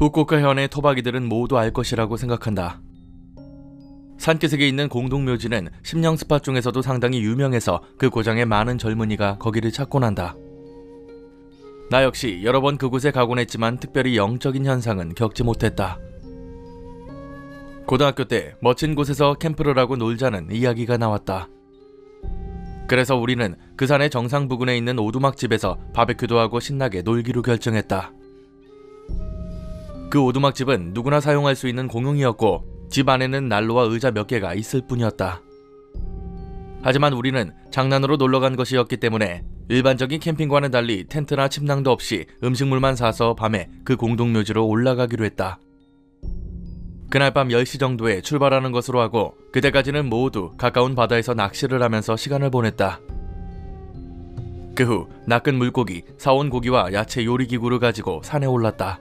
후쿠오카 현의 토박이들은 모두 알 것이라고 생각한다. 산기슭에 있는 공동묘지는 심령 스팟 중에서도 상당히 유명해서 그 고장에 많은 젊은이가 거기를 찾곤 한다. 나 역시 여러 번 그곳에 가곤 했지만 특별히 영적인 현상은 겪지 못했다. 고등학교 때 멋진 곳에서 캠프를 하고 놀자는 이야기가 나왔다. 그래서 우리는 그 산의 정상 부근에 있는 오두막집에서 바베큐도 하고 신나게 놀기로 결정했다. 그 오두막집은 누구나 사용할 수 있는 공용이었고 집 안에는 난로와 의자 몇 개가 있을 뿐이었다. 하지만 우리는 장난으로 놀러간 것이었기 때문에 일반적인 캠핑과는 달리 텐트나 침낭도 없이 음식물만 사서 밤에 그 공동묘지로 올라가기로 했다. 그날 밤 10시 정도에 출발하는 것으로 하고 그때까지는 모두 가까운 바다에서 낚시를 하면서 시간을 보냈다. 그 후 낚은 물고기, 사온 고기와 야채 요리기구를 가지고 산에 올랐다.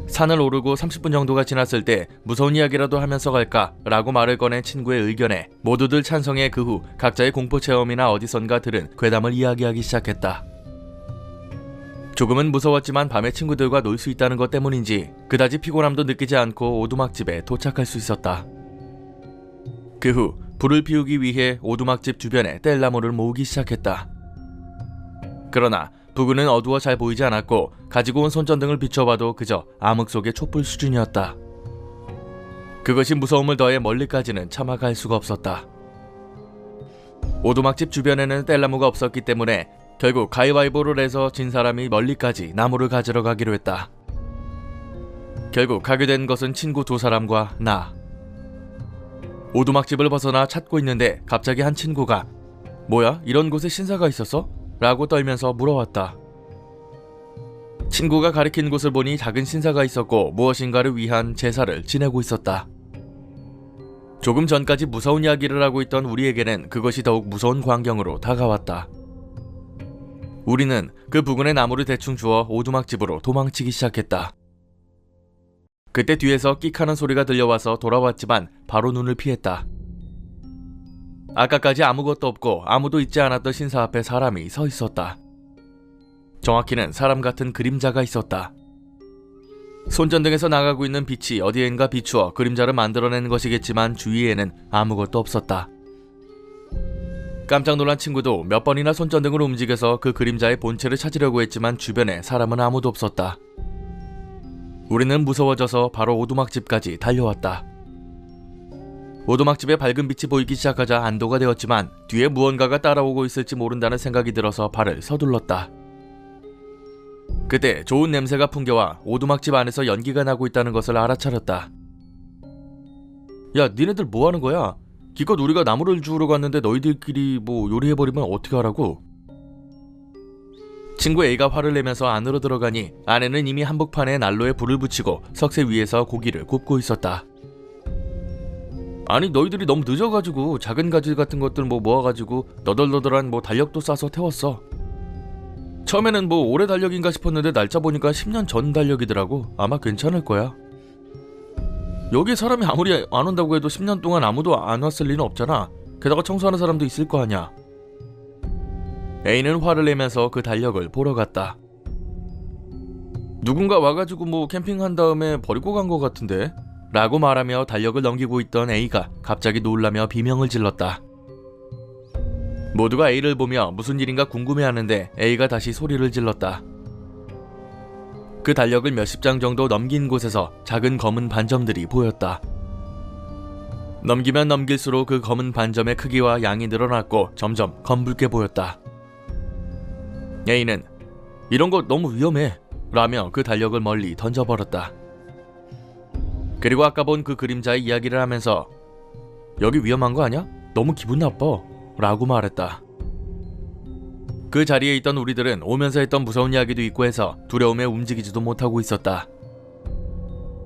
산을 오르고 30분 정도가 지났을 때 무서운 이야기라도 하면서 갈까 라고 말을 꺼낸 친구의 의견에 모두들 찬성해 그 후 각자의 공포체험이나 어디선가 들은 괴담을 이야기하기 시작했다. 조금은 무서웠지만 밤에 친구들과 놀 수 있다는 것 때문인지 그다지 피곤함도 느끼지 않고 오두막집에 도착할 수 있었다. 그 후 불을 피우기 위해 오두막집 주변에 뗄나무를 모으기 시작했다. 그러나 부근은 어두워 잘 보이지 않았고 가지고 온 손전등을 비춰봐도 그저 암흑 속의 촛불 수준이었다. 그것이 무서움을 더해 멀리까지는 차마 갈 수가 없었다. 오두막집 주변에는 뗄나무가 없었기 때문에 결국 가위바위보를 해서 진 사람이 멀리까지 나무를 가지러 가기로 했다. 결국 가게 된 것은 친구 2사람과 나. 오두막집을 벗어나 찾고 있는데 갑자기 한 친구가 "뭐야? 이런 곳에 신사가 있었어?" 라고 떨면서 물어왔다. 친구가 가리킨 곳을 보니 작은 신사가 있었고 무엇인가를 위한 제사를 지내고 있었다. 조금 전까지 무서운 이야기를 하고 있던 우리에게는 그것이 더욱 무서운 광경으로 다가왔다. 우리는 그 부근의 나무를 대충 주워 오두막집으로 도망치기 시작했다. 그때 뒤에서 끽하는 소리가 들려와서 돌아왔지만 바로 눈을 피했다. 아까까지 아무것도 없고 아무도 있지 않았던 신사 앞에 사람이 서 있었다. 정확히는 사람 같은 그림자가 있었다. 손전등에서 나가고 있는 빛이 어디엔가 비추어 그림자를 만들어내는 것이겠지만 주위에는 아무것도 없었다. 깜짝 놀란 친구도 몇 번이나 손전등을 움직여서 그 그림자의 본체를 찾으려고 했지만 주변에 사람은 아무도 없었다. 우리는 무서워져서 바로 오두막집까지 달려왔다. 오두막집에 밝은 빛이 보이기 시작하자 안도가 되었지만 뒤에 무언가가 따라오고 있을지 모른다는 생각이 들어서 발을 서둘렀다. 그때 좋은 냄새가 풍겨와 오두막집 안에서 연기가 나고 있다는 것을 알아차렸다. "야, 니네들 뭐하는 거야? 기껏 우리가 나무를 주우러 갔는데 너희들끼리 뭐 요리해버리면 어떻게 하라고?" 친구 A가 화를 내면서 안으로 들어가니 아내는 이미 한복판에 난로에 불을 붙이고 석쇠 위에서 고기를 굽고 있었다. "아니, 너희들이 너무 늦어가지고 작은 가지 같은 것들 모아가지고 너덜너덜한 달력도 싸서 태웠어. 처음에는 올해 달력인가 싶었는데 날짜 보니까 10년 전 달력이더라고. 아마 괜찮을 거야. 여기 사람이 아무리 안 온다고 해도 10년 동안 아무도 안 왔을 리는 없잖아. 게다가 청소하는 사람도 있을 거 아냐." A는 화를 내면서 그 달력을 보러 갔다. "누군가 와가지고 캠핑한 다음에 버리고 간 거 같은데?" 라고 말하며 달력을 넘기고 있던 A가 갑자기 놀라며 비명을 질렀다. 모두가 A를 보며 무슨 일인가 궁금해하는데 A가 다시 소리를 질렀다. 그 달력을 몇십 장 정도 넘긴 곳에서 작은 검은 반점들이 보였다. 넘기면 넘길수록 그 검은 반점의 크기와 양이 늘어났고 점점 검붉게 보였다. A는 "이런 거 너무 위험해" 라며 그 달력을 멀리 던져버렸다. 그리고 아까 본 그 그림자의 이야기를 하면서 "여기 위험한 거 아니야? 너무 기분 나빠" 라고 말했다. 그 자리에 있던 우리들은 오면서 했던 무서운 이야기도 있고 해서 두려움에 움직이지도 못하고 있었다.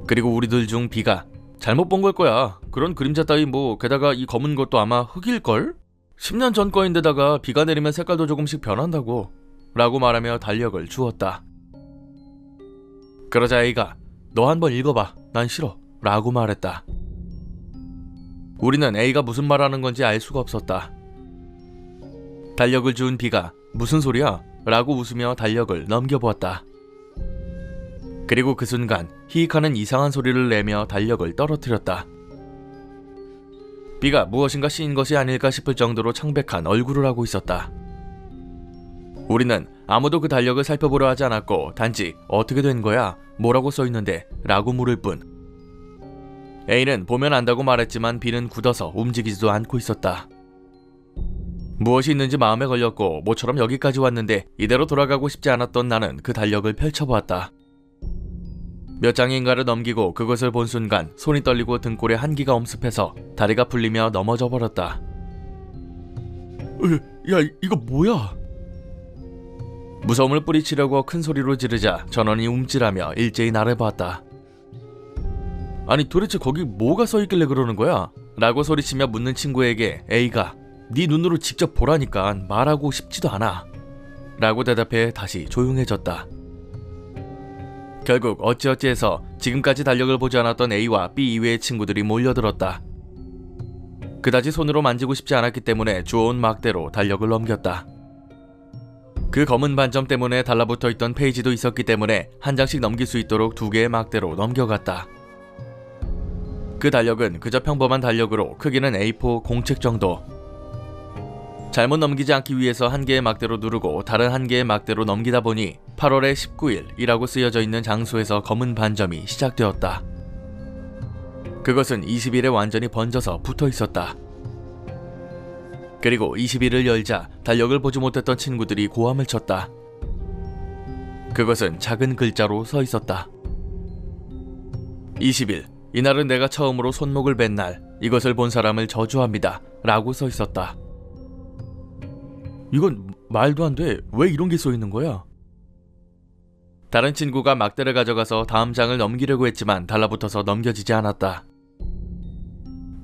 그리고 우리들 중 B가 "잘못 본 걸 거야. 그런 그림자 따위 게다가 이 검은 것도 아마 흙일걸? 10년 전 거인데다가 비가 내리면 색깔도 조금씩 변한다고" 라고 말하며 달력을 주었다. 그러자 A가 "너 한번 읽어봐. 난 싫어" 라고 말했다. 우리는 A가 무슨 말하는 건지 알 수가 없었다. 달력을 준 B가 "무슨 소리야?" 라고 웃으며 달력을 넘겨보았다. 그리고 그 순간 히익하는 이상한 소리를 내며 달력을 떨어뜨렸다. B가 무엇인가 씌인 것이 아닐까 싶을 정도로 창백한 얼굴을 하고 있었다. 우리는 아무도 그 달력을 살펴보려 하지 않았고 단지 어떻게 된 거야? 뭐라고 써있는데? 라고 물을 뿐. A는 보면 안다고 말했지만 B는 굳어서 움직이지도 않고 있었다. 무엇이 있는지 마음에 걸렸고 모처럼 여기까지 왔는데 이대로 돌아가고 싶지 않았던 나는 그 달력을 펼쳐보았다. 몇 장인가를 넘기고 그것을 본 순간 손이 떨리고 등골에 한기가 엄습해서 다리가 풀리며 넘어져 버렸다. 야, 이거 뭐야? 무서움을 뿌리치려고 큰 소리로 지르자 전원이 움찔하며 일제히 나를 봤다. 아니 도대체 거기 뭐가 써있길래 그러는 거야? 라고 소리치며 묻는 친구에게 A가 네 눈으로 직접 보라니까 말하고 싶지도 않아 라고 대답해 다시 조용해졌다. 결국 어찌어찌해서 지금까지 달력을 보지 않았던 A와 B 이외의 친구들이 몰려들었다. 그다지 손으로 만지고 싶지 않았기 때문에 주워온 막대로 달력을 넘겼다. 그 검은 반점 때문에 달라붙어 있던 페이지도 있었기 때문에 한 장씩 넘길 수 있도록 2개의 막대로 넘겨갔다. 그 달력은 그저 평범한 달력으로 크기는 A4 공책 정도. 잘못 넘기지 않기 위해서 한 개의 막대로 누르고 다른 한 개의 막대로 넘기다 보니 8월의 19일이라고 쓰여져 있는 장소에서 검은 반점이 시작되었다. 그것은 20일에 완전히 번져서 붙어 있었다. 그리고 20일을 열자 달력을 보지 못했던 친구들이 고함을 쳤다. 그것은 작은 글자로 서 있었다. 20일, 이날은 내가 처음으로 손목을 벤 날, 이것을 본 사람을 저주합니다 라고 서 있었다. 이건 말도 안 돼. 왜 이런 게 써 있는 거야? 다른 친구가 막대를 가져가서 다음 장을 넘기려고 했지만 달라붙어서 넘겨지지 않았다.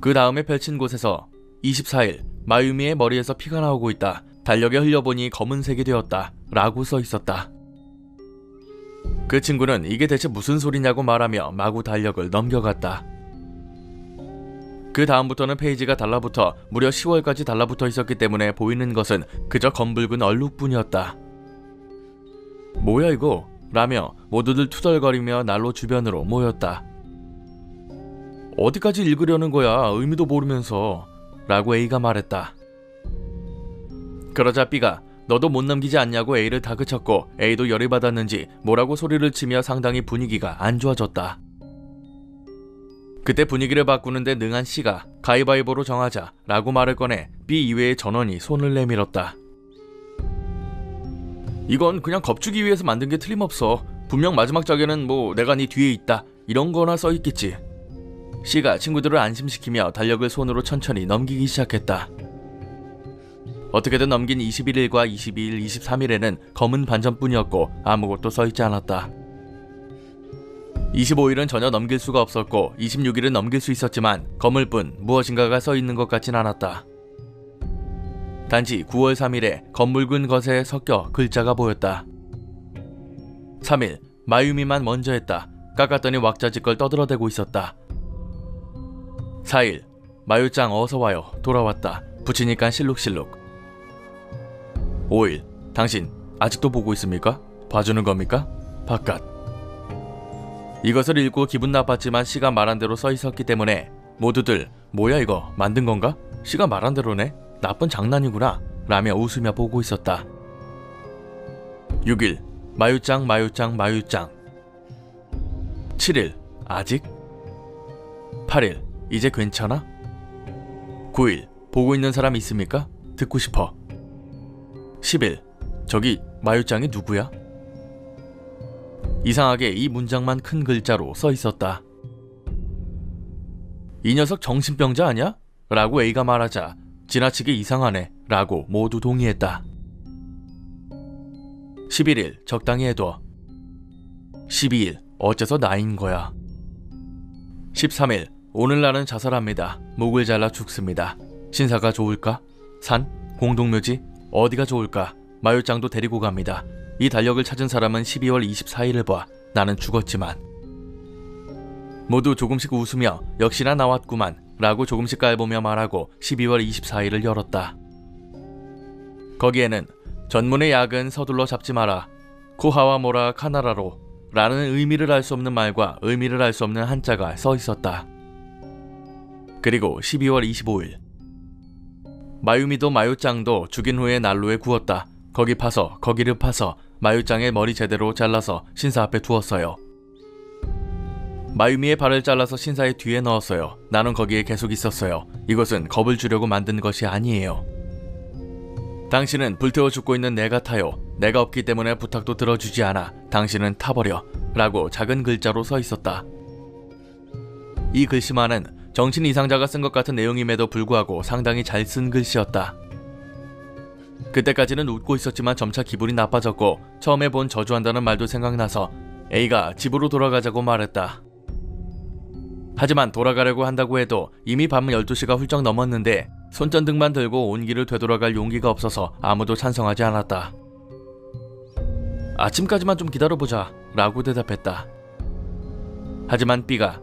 그 다음에 펼친 곳에서 24일, 마유미의 머리에서 피가 나오고 있다. 달력에 흘려보니 검은색이 되었다 라고 써 있었다. 그 친구는 이게 대체 무슨 소리냐고 말하며 마구 달력을 넘겨갔다. 그 다음부터는 페이지가 달라붙어 무려 10월까지 달라붙어 있었기 때문에 보이는 것은 그저 검붉은 얼룩뿐이었다. 뭐야 이거? 라며 모두들 투덜거리며 난로 주변으로 모였다. 어디까지 읽으려는 거야? 의미도 모르면서 라고 A가 말했다. 그러자 B가 너도 못 넘기지 않냐고 A를 다그쳤고 A도 열이 받았는지 뭐라고 소리를 치며 상당히 분위기가 안 좋아졌다. 그때 분위기를 바꾸는데 능한 C가 가위바위보로 정하자 라고 말을 꺼내 B 이외의 전원이 손을 내밀었다. 이건 그냥 겁주기 위해서 만든 게 틀림없어. 분명 마지막 장에는 뭐 내가 네 뒤에 있다 이런 거나 써있겠지. C가 친구들을 안심시키며 달력을 손으로 천천히 넘기기 시작했다. 어떻게든 넘긴 21일과 22일, 23일에는 검은 반점뿐이었고 아무것도 써있지 않았다. 25일은 전혀 넘길 수가 없었고 26일은 넘길 수 있었지만 검을 뿐 무엇인가가 써있는 것 같진 않았다. 단지 9월 3일에 검붉은 것에 섞여 글자가 보였다. 3일, 마유미만 먼저 했다. 깎았더니 왁자지껄 떠들어대고 있었다. 4일, 마유짱 어서와요. 돌아왔다. 붙이니까 실룩실룩. 5일, 당신 아직도 보고 있습니까? 봐주는 겁니까? 바깥. 이것을 읽고 기분 나빴지만 C가 말한 대로 써 있었기 때문에 모두들 뭐야 이거 만든 건가? C가 말한 대로네? 나쁜 장난이구나 라며 웃으며 보고 있었다. 6일, 마유짱 마유짱 마유짱. 7일, 아직? 8일, 이제 괜찮아? 9일, 보고 있는 사람 있습니까? 듣고 싶어. 10일, 저기 마유짱이 누구야? 이상하게 이 문장만 큰 글자로 써 있었다. 이 녀석 정신병자 아냐? 라고 A가 말하자 지나치게 이상하네 라고 모두 동의했다. 11일, 적당히 해둬. 12일, 어째서 나인 거야. 13일, 오늘날은 자살합니다. 목을 잘라 죽습니다. 신사가 좋을까? 산? 공동묘지? 어디가 좋을까? 마유짱도 데리고 갑니다. 이 달력을 찾은 사람은 12월 24일을 봐. 나는 죽었지만. 모두 조금씩 웃으며 역시나 나왔구만 라고 조금씩 깔보며 말하고 12월 24일을 열었다. 거기에는 전문의 약은 서둘러 잡지 마라. 코하와모라 카나라로 라는 의미를 알 수 없는 말과 의미를 알 수 없는 한자가 써 있었다. 그리고 12월 25일 마유미도 마유짱도 죽인 후에 난로에 구웠다. 거기 파서 거기를 파서 마유짱의 머리 제대로 잘라서 신사 앞에 두었어요. 마유미의 발을 잘라서 신사의 뒤에 넣었어요. 나는 거기에 계속 있었어요. 이것은 겁을 주려고 만든 것이 아니에요. 당신은 불태워 죽고 있는 내 같아요. 내가 없기 때문에 부탁도 들어주지 않아. 당신은 타버려 라고 작은 글자로 써 있었다. 이 글씨만은 정신 이상자가 쓴 것 같은 내용임에도 불구하고 상당히 잘 쓴 글씨였다. 그때까지는 웃고 있었지만 점차 기분이 나빠졌고 처음에 본 저주한다는 말도 생각나서 A가 집으로 돌아가자고 말했다. 하지만 돌아가려고 한다고 해도 이미 밤 12시가 훌쩍 넘었는데 손전등만 들고 온 길을 되돌아갈 용기가 없어서 아무도 찬성하지 않았다. 아침까지만 좀 기다려보자 라고 대답했다. 하지만 B가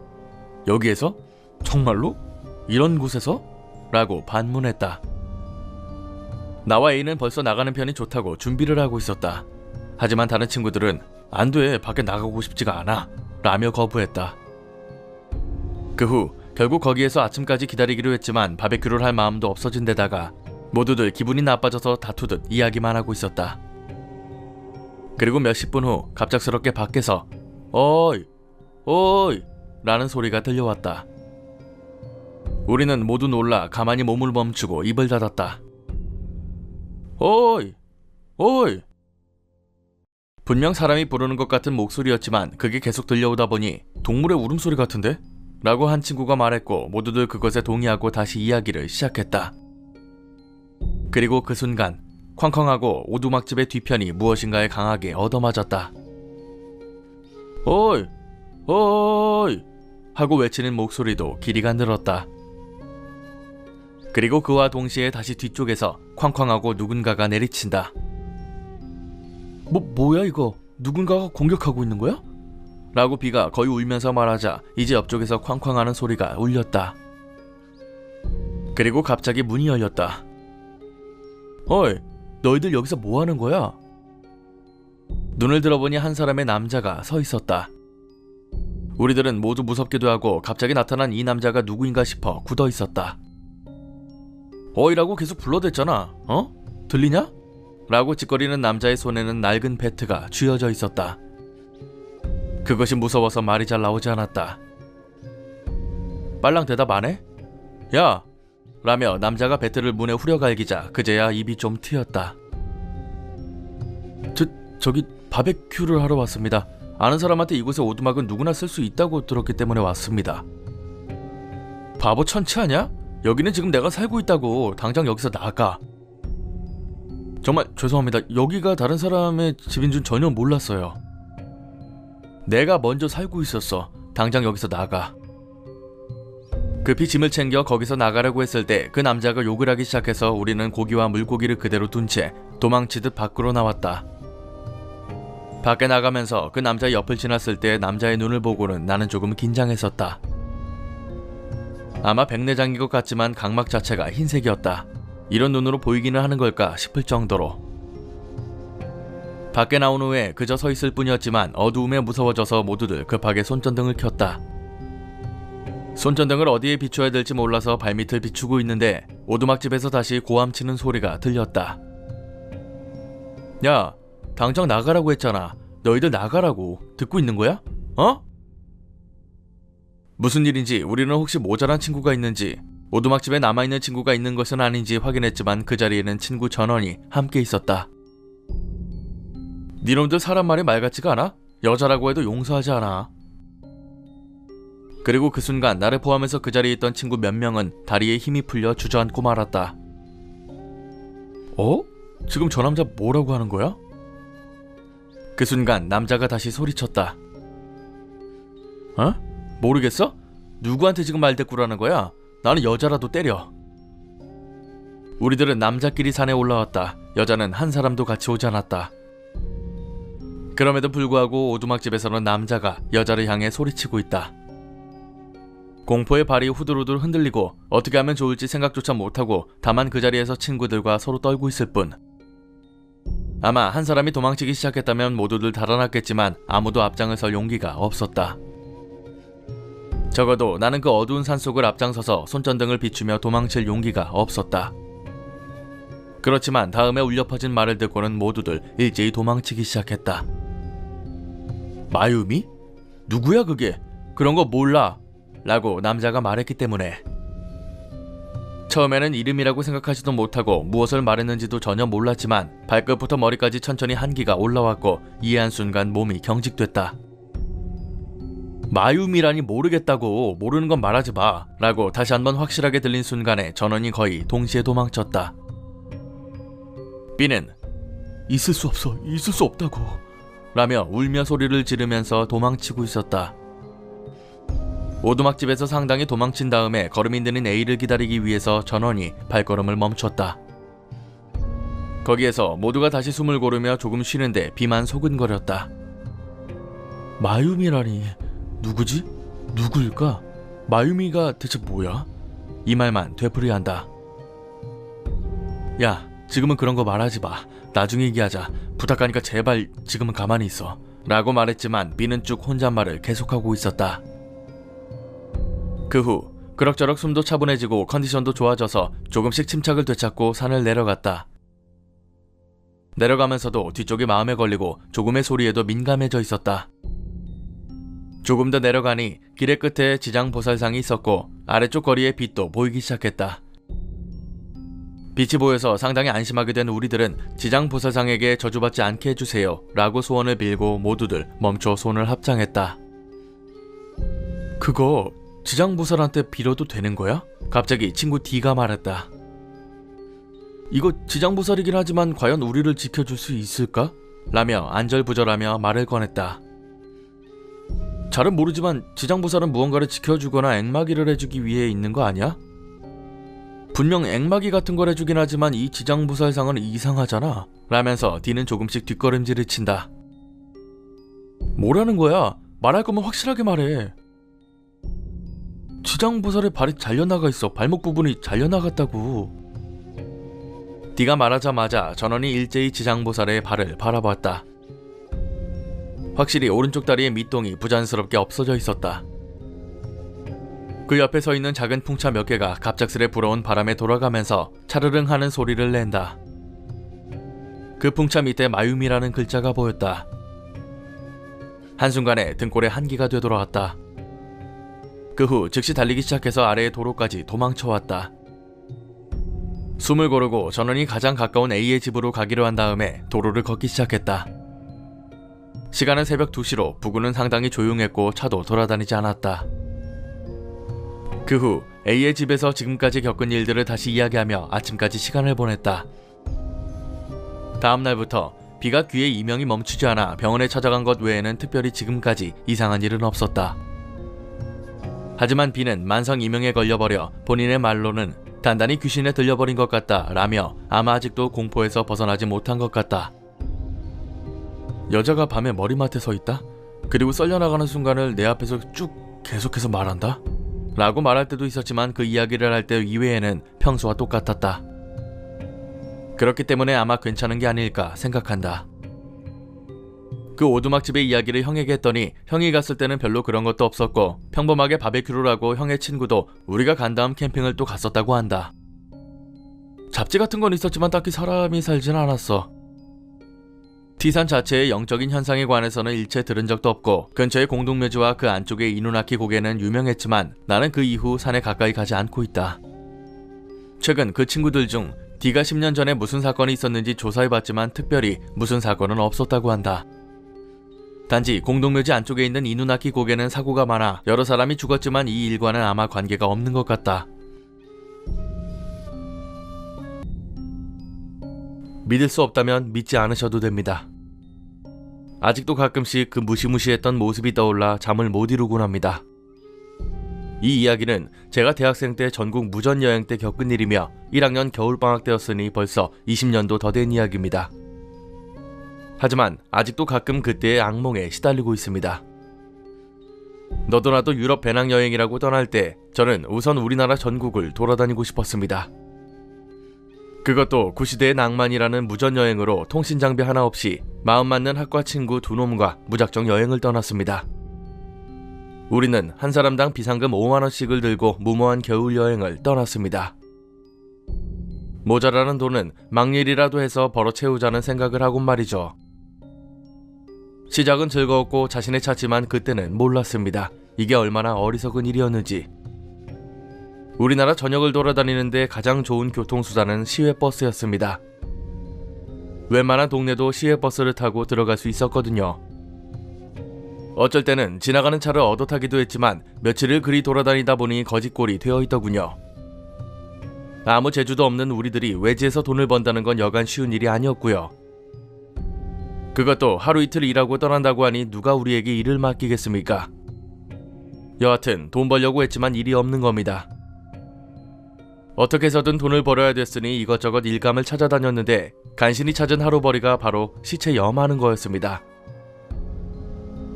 여기에서? 정말로? 이런 곳에서? 라고 반문했다. 나와 A는 벌써 나가는 편이 좋다고 준비를 하고 있었다. 하지만 다른 친구들은 안 돼, 밖에 나가고 싶지가 않아 라며 거부했다. 그 후 결국 거기에서 아침까지 기다리기로 했지만 바베큐를 할 마음도 없어진 데다가 모두들 기분이 나빠져서 다투듯 이야기만 하고 있었다. 그리고 몇십 분 후 갑작스럽게 밖에서 어이 어이 라는 소리가 들려왔다. 우리는 모두 놀라 가만히 몸을 멈추고 입을 닫았다. 어이 어이 분명 사람이 부르는 것 같은 목소리였지만 그게 계속 들려오다 보니 동물의 울음소리 같은데? 라고 한 친구가 말했고 모두들 그것에 동의하고 다시 이야기를 시작했다. 그리고 그 순간 쾅쾅하고 오두막집의 뒤편이 무엇인가에 강하게 얻어맞았다. 어이 어이 하고 외치는 목소리도 길이가 늘었다. 그리고 그와 동시에 다시 뒤쪽에서 쾅쾅하고 누군가가 내리친다. 뭐야 이거? 누군가가 공격하고 있는 거야? 라고 B가 거의 울면서 말하자 이제 옆쪽에서 쾅쾅하는 소리가 울렸다. 그리고 갑자기 문이 열렸다. 어이, 너희들 여기서 뭐 하는 거야? 눈을 들어보니 한 사람의 남자가 서 있었다. 우리들은 모두 무섭기도 하고 갑자기 나타난 이 남자가 누구인가 싶어 굳어 있었다. 어이라고 계속 불러댔잖아. 어? 들리냐? 라고 짓거리는 남자의 손에는 낡은 배트가 쥐어져 있었다. 그것이 무서워서 말이 잘 나오지 않았다. 빨랑 대답 안 해? 야! 라며 남자가 배트를 문에 후려갈기자 그제야 입이 좀 트였다. 저기 바베큐를 하러 왔습니다. 아는 사람한테 이곳의 오두막은 누구나 쓸 수 있다고 들었기 때문에 왔습니다. 바보 천치 아냐? 여기는 지금 내가 살고 있다고. 당장 여기서 나가. 정말 죄송합니다. 여기가 다른 사람의 집인 줄 전혀 몰랐어요. 내가 먼저 살고 있었어. 당장 여기서 나가. 급히 짐을 챙겨 거기서 나가려고 했을 때 그 남자가 욕을 하기 시작해서 우리는 고기와 물고기를 그대로 둔 채 도망치듯 밖으로 나왔다. 밖에 나가면서 그 남자의 옆을 지났을 때 남자의 눈을 보고는 나는 조금 긴장했었다. 아마 백내장인 것 같지만 각막 자체가 흰색이었다. 이런 눈으로 보이기는 하는 걸까 싶을 정도로. 밖에 나온 후에 그저 서 있을 뿐이었지만 어두움에 무서워져서 모두들 급하게 손전등을 켰다. 손전등을 어디에 비춰야 될지 몰라서 발밑을 비추고 있는데 오두막집에서 다시 고함치는 소리가 들렸다. 야, 당장 나가라고 했잖아. 너희들 나가라고. 듣고 있는 거야? 어? 무슨 일인지 우리는 혹시 모자란 친구가 있는지 오두막집에 남아있는 친구가 있는 것은 아닌지 확인했지만 그 자리에는 친구 전원이 함께 있었다. 니놈들 사람 말이 말 같지가 않아? 여자라고 해도 용서하지 않아. 그리고 그 순간 나를 포함해서 그 자리에 있던 친구 몇 명은 다리에 힘이 풀려 주저앉고 말았다. 어? 지금 저 남자 뭐라고 하는 거야? 그 순간 남자가 다시 소리쳤다. 어? 모르겠어? 누구한테 지금 말대꾸라는 거야? 나는 여자라도 때려. 우리들은 남자끼리 산에 올라왔다. 여자는 한 사람도 같이 오지 않았다. 그럼에도 불구하고 오두막집에서는 남자가 여자를 향해 소리치고 있다. 공포에 발이 후들후들 흔들리고 어떻게 하면 좋을지 생각조차 못하고 다만 그 자리에서 친구들과 서로 떨고 있을 뿐. 아마 한 사람이 도망치기 시작했다면 모두들 달아났겠지만 아무도 앞장을 설 용기가 없었다. 적어도 나는 그 어두운 산속을 앞장서서 손전등을 비추며 도망칠 용기가 없었다. 그렇지만 다음에 울려 퍼진 말을 듣고는 모두들 일제히 도망치기 시작했다. 마유미? 누구야 그게? 그런 거 몰라 라고 남자가 말했기 때문에. 처음에는 이름이라고 생각하지도 못하고 무엇을 말했는지도 전혀 몰랐지만 발끝부터 머리까지 천천히 한기가 올라왔고 이해한 순간 몸이 경직됐다. 마유미라니 모르겠다고, 모르는 건 말하지 마 라고 다시 한번 확실하게 들린 순간에 전원이 거의 동시에 도망쳤다. B는 있을 수 없어, 있을 수 없다고 라며 울며 소리를 지르면서 도망치고 있었다. 오두막집에서 상당히 도망친 다음에 걸음이 느린 A를 기다리기 위해서 전원이 발걸음을 멈췄다. 거기에서 모두가 다시 숨을 고르며 조금 쉬는데 B만 소근거렸다. 마유미라니 누구지? 누구일까? 마유미가 대체 뭐야? 이 말만 되풀이한다. 야, 지금은 그런 거 말하지 마. 나중에 얘기하자. 부탁하니까 제발 지금은 가만히 있어 라고 말했지만 B는 쭉 혼잣말을 계속하고 있었다. 그 후 그럭저럭 숨도 차분해지고 컨디션도 좋아져서 조금씩 침착을 되찾고 산을 내려갔다. 내려가면서도 뒤쪽이 마음에 걸리고 조금의 소리에도 민감해져 있었다. 조금 더 내려가니 길의 끝에 지장보살상이 있었고 아래쪽 거리에 빛도 보이기 시작했다. 빛이 보여서 상당히 안심하게 된 우리들은 지장보살상에게 저주받지 않게 해주세요 라고 소원을 빌고 모두들 멈춰 손을 합장했다. 그거 지장보살한테 빌어도 되는 거야? 갑자기 친구 D가 말했다. 이거 지장보살이긴 하지만 과연 우리를 지켜줄 수 있을까? 라며 안절부절하며 말을 꺼냈다. 잘은 모르지만 지장보살은 무언가를 지켜주거나 앵마기를 해주기 위해 있는 거 아니야? 분명 앵마기 같은 걸 해주긴 하지만 이 지장보살상은 이상하잖아 라면서 D는 조금씩 뒷걸음질을 친다. 뭐라는 거야? 말할 거면 확실하게 말해. 지장보살의 발이 잘려나가 있어. 발목 부분이 잘려나갔다고. D가 말하자마자 전원이 일제히 지장보살의 발을 바라봤다. 확실히 오른쪽 다리의 밑동이 부자연스럽게 없어져 있었다. 그 옆에 서 있는 작은 풍차 몇 개가 갑작스레 불어온 바람에 돌아가면서 차르릉 하는 소리를 낸다. 그 풍차 밑에 마유미라는 글자가 보였다. 한순간에 등골에 한기가 되돌아왔다. 그 후 즉시 달리기 시작해서 아래의 도로까지 도망쳐왔다. 숨을 고르고 전원이 가장 가까운 A의 집으로 가기로 한 다음에 도로를 걷기 시작했다. 시간은 새벽 2시로 부근은 상당히 조용했고 차도 돌아다니지 않았다. 그 후 A의 집에서 지금까지 겪은 일들을 다시 이야기하며 아침까지 시간을 보냈다. 다음 날부터 B가 귀에 이명이 멈추지 않아 병원에 찾아간 것 외에는 특별히 지금까지 이상한 일은 없었다. 하지만 B는 만성 이명에 걸려버려 본인의 말로는 단단히 귀신에 들려버린 것 같다 라며 아마 아직도 공포에서 벗어나지 못한 것 같다. 여자가 밤에 머리맡에 서 있다? 그리고 썰려나가는 순간을 내 앞에서 쭉 계속해서 말한다? 라고 말할 때도 있었지만 그 이야기를 할 때 이외에는 평소와 똑같았다. 그렇기 때문에 아마 괜찮은 게 아닐까 생각한다. 그 오두막집의 이야기를 형에게 했더니 형이 갔을 때는 별로 그런 것도 없었고 평범하게 바베큐를 하고 형의 친구도 우리가 간 다음 캠핑을 또 갔었다고 한다. 잡지 같은 건 있었지만 딱히 사람이 살진 않았어. T산 자체의 영적인 현상에 관해서는 일체 들은 적도 없고 근처의 공동묘지와 그 안쪽의 이누나키 고개는 유명했지만 나는 그 이후 산에 가까이 가지 않고 있다. 최근 그 친구들 중 D가 10년 전에 무슨 사건이 있었는지 조사해봤지만 특별히 무슨 사건은 없었다고 한다. 단지 공동묘지 안쪽에 있는 이누나키 고개는 사고가 많아 여러 사람이 죽었지만 이 일과는 아마 관계가 없는 것 같다. 믿을 수 없다면 믿지 않으셔도 됩니다. 아직도 가끔씩 그 무시무시했던 모습이 떠올라 잠을 못 이루곤 합니다. 이 이야기는 제가 대학생 때 전국 무전여행 때 겪은 일이며 1학년 겨울방학 때였으니 벌써 20년도 더 된 이야기입니다. 하지만 아직도 가끔 그때의 악몽에 시달리고 있습니다. 너도 나도 유럽 배낭여행이라고 떠날 때 저는 우선 우리나라 전국을 돌아다니고 싶었습니다. 그것도 구시대의 낭만이라는 무전여행으로 통신장비 하나 없이 마음 맞는 학과 친구 두 놈과 무작정 여행을 떠났습니다. 우리는 한 사람당 비상금 5만원씩을 들고 무모한 겨울여행을 떠났습니다. 모자라는 돈은 막일이라도 해서 벌어 채우자는 생각을 하곤 말이죠. 시작은 즐거웠고 자신의 차지만 그때는 몰랐습니다. 이게 얼마나 어리석은 일이었는지. 우리나라 전역을 돌아다니는데 가장 좋은 교통수단은 시외버스였습니다. 웬만한 동네도 시외버스를 타고 들어갈 수 있었거든요. 어쩔 때는 지나가는 차를 얻어타기도 했지만 며칠을 그리 돌아다니다 보니 거짓골이 되어 있더군요. 아무 재주도 없는 우리들이 외지에서 돈을 번다는 건 여간 쉬운 일이 아니었고요. 그것도 하루 이틀 일하고 떠난다고 하니 누가 우리에게 일을 맡기겠습니까? 여하튼 돈 벌려고 했지만 일이 없는 겁니다. 어떻게 해서든 돈을 벌어야 됐으니 이것저것 일감을 찾아다녔는데 간신히 찾은 하루벌이가 바로 시체 염하는 거였습니다.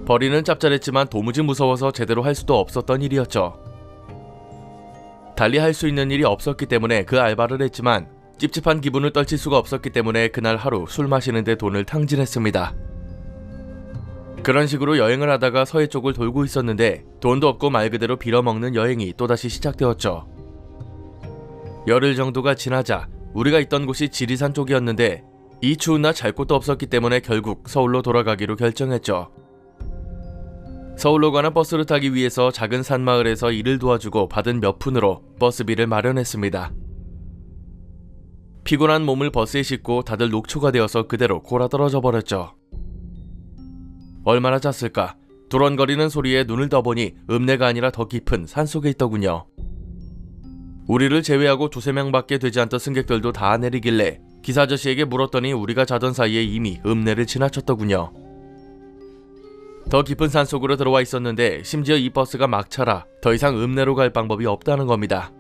벌이는 짭짤했지만 도무지 무서워서 제대로 할 수도 없었던 일이었죠. 달리 할 수 있는 일이 없었기 때문에 그 알바를 했지만 찝찝한 기분을 떨칠 수가 없었기 때문에 그날 하루 술 마시는데 돈을 탕진했습니다. 그런 식으로 여행을 하다가 서해 쪽을 돌고 있었는데 돈도 없고 말 그대로 빌어먹는 여행이 또다시 시작되었죠. 열흘 정도가 지나자 우리가 있던 곳이 지리산 쪽이었는데 이 추운 날 잘 곳도 없었기 때문에 결국 서울로 돌아가기로 결정했죠. 서울로 가는 버스를 타기 위해서 작은 산마을에서 일을 도와주고 받은 몇 푼으로 버스비를 마련했습니다. 피곤한 몸을 버스에 싣고 다들 녹초가 되어서 그대로 골아떨어져 버렸죠. 얼마나 잤을까? 두런거리는 소리에 눈을 떠보니 읍내가 아니라 더 깊은 산속에 있더군요. 우리를 제외하고 두세 명밖에 되지 않던 승객들도 다 내리길래 기사 아저씨에게 물었더니 우리가 자던 사이에 이미 읍내를 지나쳤더군요. 더 깊은 산속으로 들어와 있었는데 심지어 이 버스가 막차라 더 이상 읍내로 갈 방법이 없다는 겁니다.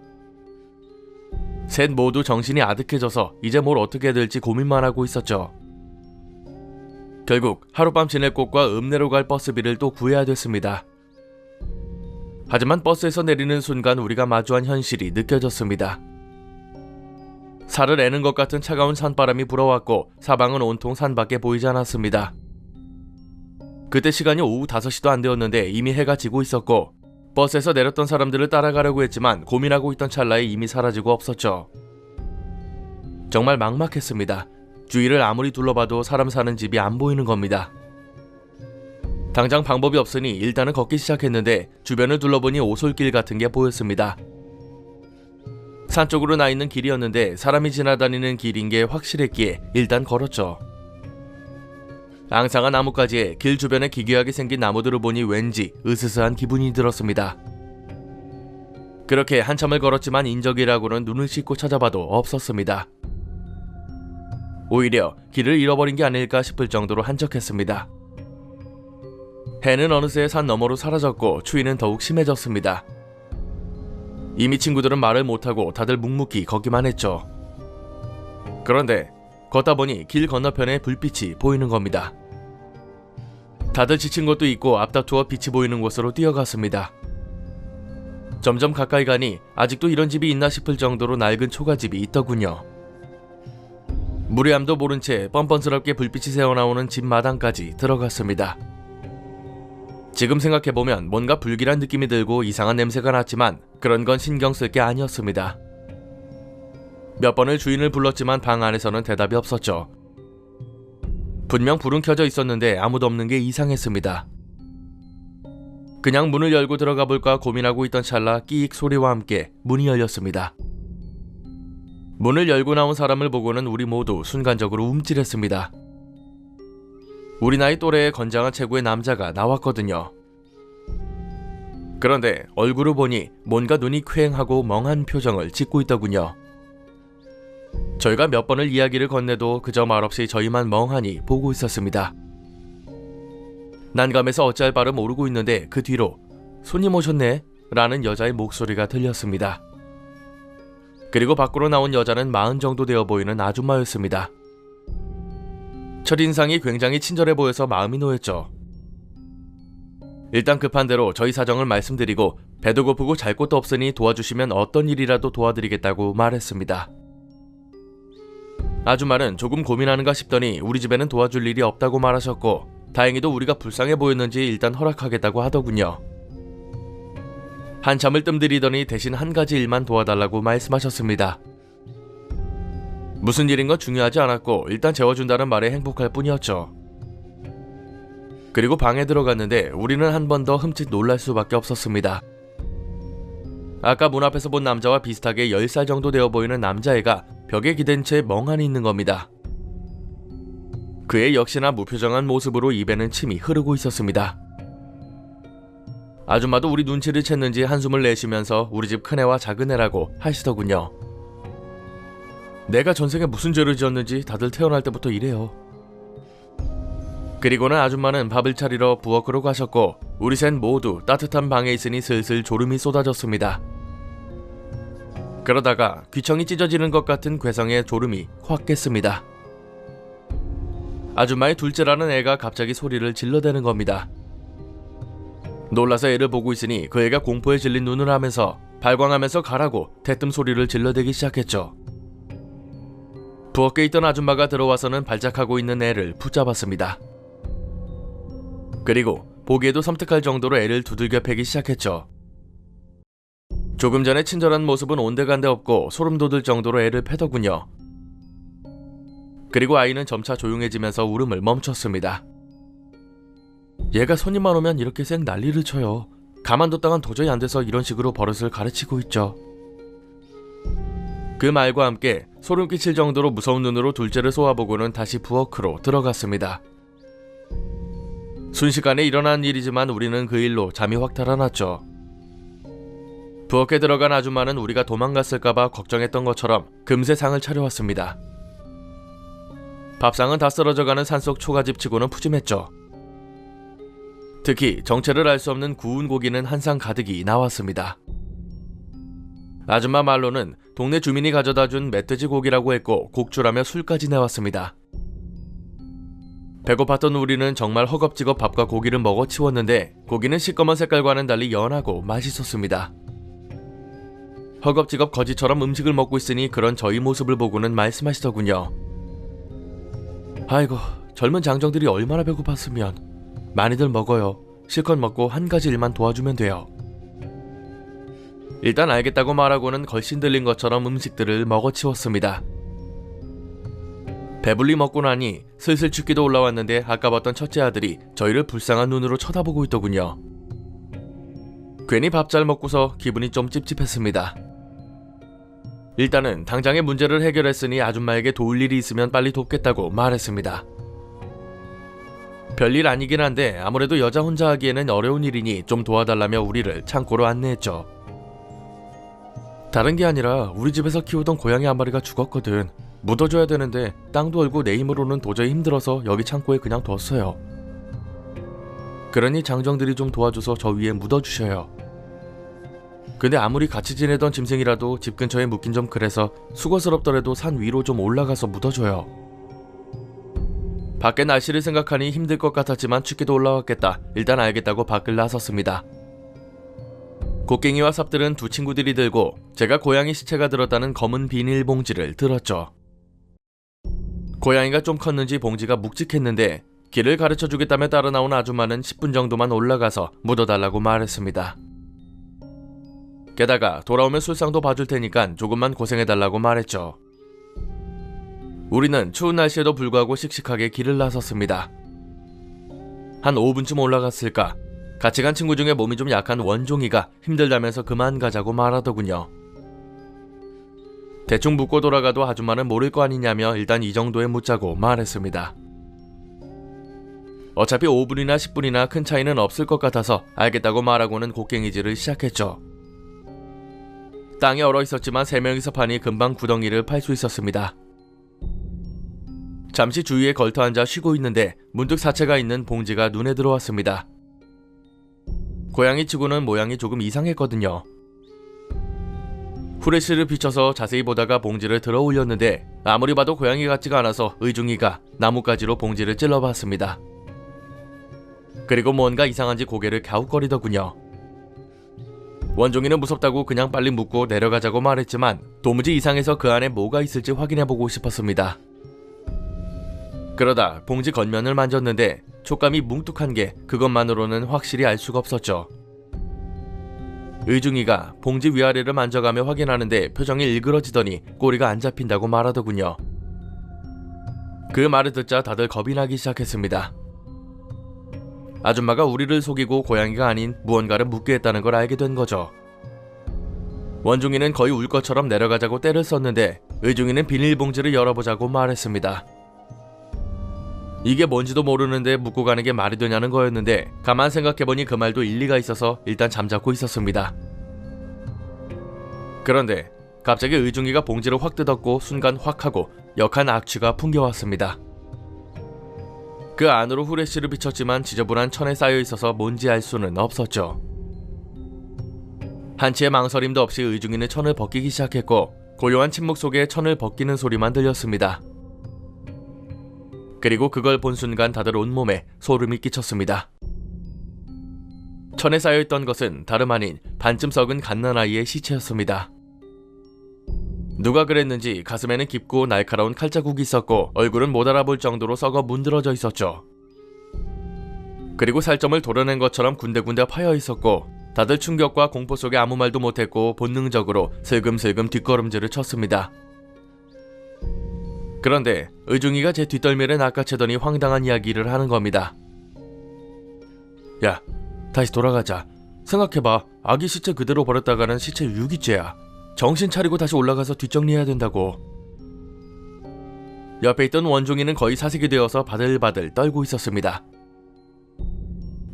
셋 모두 정신이 아득해져서 이제 뭘 어떻게 해야 될지 고민만 하고 있었죠. 결국 하룻밤 지낼 곳과 읍내로 갈 버스비를 또 구해야 됐습니다. 하지만 버스에서 내리는 순간 우리가 마주한 현실이 느껴졌습니다. 살을 애는 것 같은 차가운 산바람이 불어왔고 사방은 온통 산밖에 보이지 않았습니다. 그때 시간이 오후 5시도 안 되었는데 이미 해가 지고 있었고 버스에서 내렸던 사람들을 따라가려고 했지만 고민하고 있던 찰나에 이미 사라지고 없었죠. 정말 막막했습니다. 주위를 아무리 둘러봐도 사람 사는 집이 안 보이는 겁니다. 당장 방법이 없으니 일단은 걷기 시작했는데 주변을 둘러보니 오솔길 같은 게 보였습니다. 산 쪽으로 나 있는 길이었는데 사람이 지나다니는 길인 게 확실했기에 일단 걸었죠. 앙상한 나뭇가지에 길 주변에 기괴하게 생긴 나무들을 보니 왠지 으스스한 기분이 들었습니다. 그렇게 한참을 걸었지만 인적이라고는 눈을 씻고 찾아봐도 없었습니다. 오히려 길을 잃어버린 게 아닐까 싶을 정도로 한적했습니다. 해는 어느새 산 너머로 사라졌고 추위는 더욱 심해졌습니다. 이미 친구들은 말을 못하고 다들 묵묵히 걷기만 했죠. 그런데 걷다 보니 길 건너편에 불빛이 보이는 겁니다. 다들 지친 것도 있고 앞다투어 빛이 보이는 곳으로 뛰어갔습니다. 점점 가까이 가니 아직도 이런 집이 있나 싶을 정도로 낡은 초가집이 있더군요. 무례함도 모른 채 뻔뻔스럽게 불빛이 새어나오는 집 마당까지 들어갔습니다. 지금 생각해보면 뭔가 불길한 느낌이 들고 이상한 냄새가 났지만 그런 건 신경 쓸 게 아니었습니다. 몇 번을 주인을 불렀지만 방 안에서는 대답이 없었죠. 분명 불은 켜져 있었는데 아무도 없는 게 이상했습니다. 그냥 문을 열고 들어가 볼까 고민하고 있던 찰나 끼익 소리와 함께 문이 열렸습니다. 문을 열고 나온 사람을 보고는 우리 모두 순간적으로 움찔했습니다. 우리 나이 또래의 건장한 체구의 남자가 나왔거든요. 그런데 얼굴을 보니 뭔가 눈이 퀭하고 멍한 표정을 짓고 있더군요. 저희가 몇 번을 이야기를 건네도 그저 말없이 저희만 멍하니 보고 있었습니다. 난감해서 어찌할 바를 모르고 있는데 그 뒤로 손님 오셨네? 라는 여자의 목소리가 들렸습니다. 그리고 밖으로 나온 여자는 40 정도 되어 보이는 아줌마였습니다. 첫인상이 굉장히 친절해 보여서 마음이 놓였죠. 일단 급한 대로 저희 사정을 말씀드리고 배도 고프고 잘 곳도 없으니 도와주시면 어떤 일이라도 도와드리겠다고 말했습니다. 아줌마는 조금 고민하는가 싶더니 우리 집에는 도와줄 일이 없다고 말하셨고, 다행히도 우리가 불쌍해 보였는지 일단 허락하겠다고 하더군요. 한참을 뜸들이더니 대신 한 가지 일만 도와달라고 말씀하셨습니다. 무슨 일인 건 중요하지 않았고 일단 재워준다는 말에 행복할 뿐이었죠. 그리고 방에 들어갔는데 우리는 한 번 더 흠칫 놀랄 수밖에 없었습니다. 아까 문 앞에서 본 남자와 비슷하게 10살 정도 되어 보이는 남자애가 벽에 기댄 채 멍하니 있는 겁니다. 그의 역시나 무표정한 모습으로 입에는 침이 흐르고 있었습니다. 아줌마도 우리 눈치를 챘는지 한숨을 내쉬면서 우리 집 큰애와 작은애라고 하시더군요. 내가 전생에 무슨 죄를 지었는지 다들 태어날 때부터 이래요. 그리고는 아줌마는 밥을 차리러 부엌으로 가셨고 우리 셋 모두 따뜻한 방에 있으니 슬슬 졸음이 쏟아졌습니다. 그러다가 귀청이 찢어지는 것 같은 괴성의 졸음이 확 깼습니다. 아줌마의 둘째라는 애가 갑자기 소리를 질러대는 겁니다. 놀라서 애를 보고 있으니 그 애가 공포에 질린 눈을 하면서 발광하면서 가라고 대뜸 소리를 질러대기 시작했죠. 부엌에 있던 아줌마가 들어와서는 발작하고 있는 애를 붙잡았습니다. 그리고 보기에도 섬뜩할 정도로 애를 두들겨 패기 시작했죠. 조금 전에 친절한 모습은 온데간데 없고 소름 돋을 정도로 애를 패더군요. 그리고 아이는 점차 조용해지면서 울음을 멈췄습니다. 얘가 손님만 오면 이렇게 쌩 난리를 쳐요. 가만뒀다간 도저히 안 돼서 이런 식으로 버릇을 가르치고 있죠. 그 말과 함께 소름 끼칠 정도로 무서운 눈으로 둘째를 쏘아보고는 다시 부엌으로 들어갔습니다. 순식간에 일어난 일이지만 우리는 그 일로 잠이 확 달아났죠. 부엌에 들어간 아줌마는 우리가 도망갔을까봐 걱정했던 것처럼 금세 상을 차려왔습니다. 밥상은 다 쓰러져가는 산속 초가집치고는 푸짐했죠. 특히 정체를 알 수 없는 구운 고기는 한 상 가득이 나왔습니다. 아줌마 말로는 동네 주민이 가져다준 멧돼지 고기라고 했고 곡주라며 술까지 내왔습니다. 배고팠던 우리는 정말 허겁지겁 밥과 고기를 먹어 치웠는데 고기는 시꺼먼 색깔과는 달리 연하고 맛있었습니다. 허겁지겁 거지처럼 음식을 먹고 있으니 그런 저희 모습을 보고는 말씀하시더군요. 아이고, 젊은 장정들이 얼마나 배고팠으면. 많이들 먹어요. 실컷 먹고 한 가지 일만 도와주면 돼요. 일단 알겠다고 말하고는 걸신 들린 것처럼 음식들을 먹어치웠습니다. 배불리 먹고 나니 슬슬 춥기도 올라왔는데 아까 봤던 첫째 아들이 저희를 불쌍한 눈으로 쳐다보고 있더군요. 괜히 밥 잘 먹고서 기분이 좀 찝찝했습니다. 일단은 당장의 문제를 해결했으니 아줌마에게 도울 일이 있으면 빨리 돕겠다고 말했습니다. 별일 아니긴 한데 아무래도 여자 혼자 하기에는 어려운 일이니 좀 도와달라며 우리를 창고로 안내했죠. 다른 게 아니라 우리 집에서 키우던 고양이 한 마리가 죽었거든. 묻어줘야 되는데 땅도 얼고 내 힘으로는 도저히 힘들어서 여기 창고에 그냥 뒀어요. 그러니 장정들이 좀 도와줘서 저 위에 묻어주셔요. 근데 아무리 같이 지내던 짐승이라도 집 근처에 묻긴 좀 그래서 수고스럽더라도 산 위로 좀 올라가서 묻어줘요. 밖에 날씨를 생각하니 힘들 것 같았지만 춥기도 올라왔겠다. 일단 알겠다고 밖을 나섰습니다. 곡괭이와 삽들은 두 친구들이 들고 제가 고양이 시체가 들었다는 검은 비닐봉지를 들었죠. 고양이가 좀 컸는지 봉지가 묵직했는데 길을 가르쳐주겠다며 따라 나온 아줌마는 10분 정도만 올라가서 묻어달라고 말했습니다. 게다가 돌아오면 술상도 봐줄 테니까 조금만 고생해달라고 말했죠. 우리는 추운 날씨에도 불구하고 씩씩하게 길을 나섰습니다. 한 5분쯤 올라갔을까 같이 간 친구 중에 몸이 좀 약한 원종이가 힘들다면서 그만 가자고 말하더군요. 대충 묻고 돌아가도 아줌마는 모를 거 아니냐며 일단 이 정도에 묻자고 말했습니다. 어차피 5분이나 10분이나 큰 차이는 없을 것 같아서 알겠다고 말하고는 곡괭이질을 시작했죠. 땅에 얼어 있었지만 3명이서 파니 금방 구덩이를 팔 수 있었습니다. 잠시 주위에 걸터앉아 쉬고 있는데 문득 사체가 있는 봉지가 눈에 들어왔습니다. 고양이치고는 모양이 조금 이상했거든요. 후레쉬를 비춰서 자세히 보다가 봉지를 들어 올렸는데 아무리 봐도 고양이 같지가 않아서 의중이가 나뭇가지로 봉지를 찔러봤습니다. 그리고 뭔가 이상한지 고개를 갸웃거리더군요. 원종이는 무섭다고 그냥 빨리 묻고 내려가자고 말했지만 도무지 이상해서 그 안에 뭐가 있을지 확인해보고 싶었습니다. 그러다 봉지 겉면을 만졌는데 촉감이 뭉툭한 게 그것만으로는 확실히 알 수가 없었죠. 의중이가 봉지 위아래를 만져가며 확인하는데 표정이 일그러지더니 꼬리가 안 잡힌다고 말하더군요. 그 말을 듣자 다들 겁이 나기 시작했습니다. 아줌마가 우리를 속이고 고양이가 아닌 무언가를 묻게 했다는 걸 알게 된 거죠. 원중이는 거의 울 것처럼 내려가자고 떼를 썼는데 의중이는 비닐봉지를 열어보자고 말했습니다. 이게 뭔지도 모르는데 묻고 가는 게 말이 되냐는 거였는데 가만 생각해보니 그 말도 일리가 있어서 일단 잠자코 있었습니다. 그런데 갑자기 의중이가 봉지를 확 뜯었고 순간 확 하고 역한 악취가 풍겨왔습니다. 그 안으로 후레쉬를 비쳤지만 지저분한 천에 쌓여있어서 뭔지 알 수는 없었죠. 한치의 망설임도 없이 의중이는 천을 벗기기 시작했고 고요한 침묵 속에 천을 벗기는 소리만 들렸습니다. 그리고 그걸 본 순간 다들 온몸에 소름이 끼쳤습니다. 천에 쌓여있던 것은 다름 아닌 반쯤 썩은 갓난아이의 시체였습니다. 누가 그랬는지 가슴에는 깊고 날카로운 칼자국이 있었고 얼굴은 못 알아볼 정도로 썩어 문드러져 있었죠. 그리고 살점을 도려낸 것처럼 군데군데 파여 있었고 다들 충격과 공포 속에 아무 말도 못했고 본능적으로 슬금슬금 뒷걸음질을 쳤습니다. 그런데 의중이가 제 뒷덜미를 낚아채더니 황당한 이야기를 하는 겁니다. 야, 다시 돌아가자. 생각해봐. 아기 시체 그대로 버렸다가는 시체 유기죄야. 정신 차리고 다시 올라가서 뒷정리해야 된다고. 옆에 있던 원종이는 거의 사색이 되어서 바들바들 떨고 있었습니다.